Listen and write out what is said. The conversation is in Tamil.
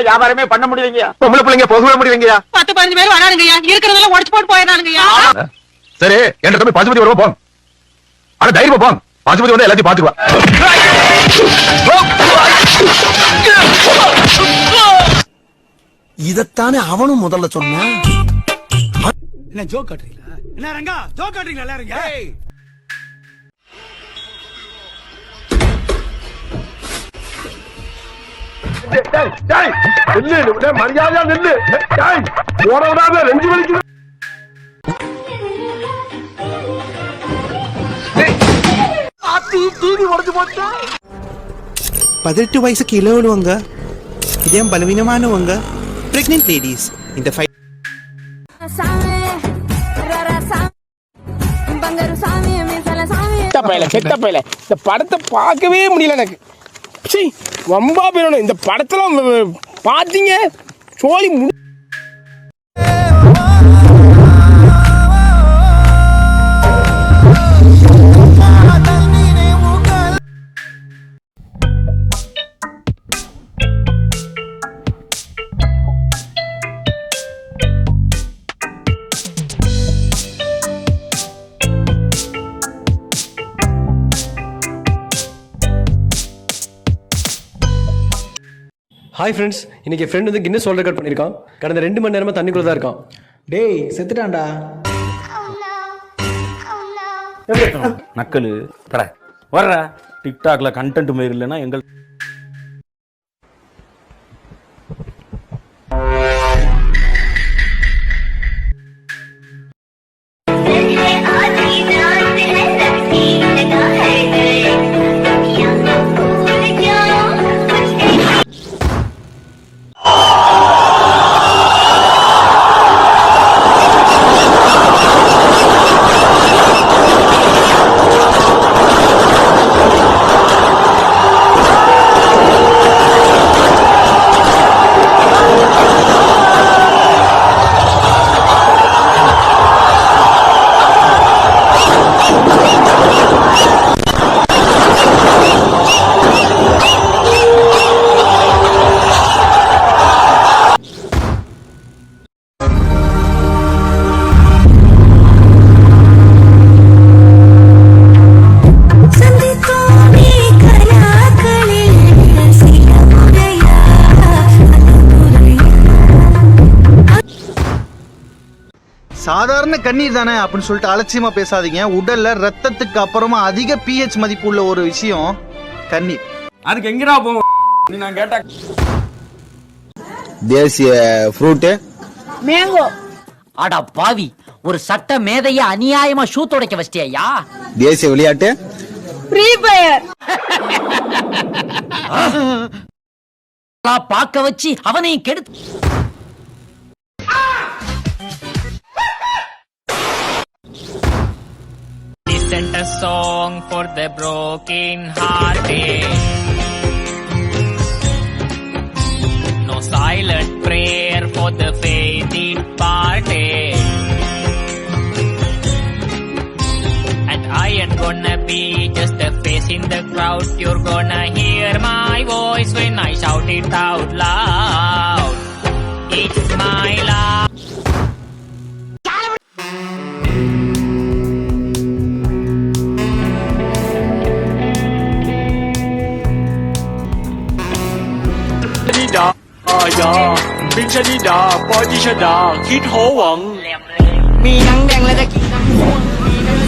வியாபாரமே பண்ண முடியலைங்க. பொம்பளை பிள்ளைங்க போகவே முடியலைங்க. 10-15 பேர் வரானுங்கய்யா, இருக்கிறதெல்லாம் உடைச்சு போட்டு போயிடறானுங்கய்யா. சரி, என்ற தம்பி பசுபதி வருவோம் போங்க. ஆனா தைரியமா போங்க, பசுபதி வந்து எல்லாத்தையும் பாத்துக்குவா. இதத்தானே அவனும் முதல்ல சொன்னான். என்ன ஜோக் காட்டுறீங்களா? என்ன ரங்கா ஜோக் காட்டுறீங்களா எல்லாரும்? மரியாதையா நில்லு. போறவனாக ரெஞ்சு வலிக்குது. 18 வயசுக்கு கீழே உள்ளவங்க, இதயம் பலவீனமானவங்க, பிரெக்னென்ட் லேடிஸ் இந்த இந்த படத்தை பார்க்கவே முடியல எனக்கு. வம்பா போயிடணும் இந்த படத்துல பாத்தீங்க சோழி ஹாய் ஃப்ரெண்ட்ஸ், இன்னைக்கு ஃப்ரெண்ட் வந்து கின்னஸ் வேர்ல்ட் ரெக்கார்ட் பண்ணியிருக்கான். கடந்த 2 மணி நேரமா தண்ணிக்குள்ள தான் இருக்கான். டேய் செத்துட்டான்டா. நக்கலு வர்ற டிக்டாக்ல கண்டென்ட் மாரி இல்லைன்னா எங்கள் சாதாரண கண்ணீர் தானே அப்படின்னு சொல்லிட்டு அலட்சியமா பேசாதீங்க. உடல்ல ரத்தத்துக்கு அப்புறமா அதிக pH மதிப்பு உள்ள ஒரு விஷயம் கண்ணீர். அதுக்கு எங்கடா போவோம் நான் கேட்டா? தேசிய ஃப்ரூட் மேங்கோ. அட பாவி, ஒரு சட்ட மேதைய அநியாயமா ஷூ துடைக்க வச்சிட்டியா? தேசிய விளையாட்டு ஃப்ரீ ஃபயர். பாக்க வச்சு அவனையும் கெடுத்து. Sent a song for the broken hearted. No silent prayer for the faith departed. And I ain't gonna be just a face in the crowd. You're gonna hear my voice when I shout it out loud. It's my love. Binh Sa Đi Đà, Boi Chi Sa Đà, Khít Hổ Quận. มีนังแดงและตะกี้นังม่วงมีนัง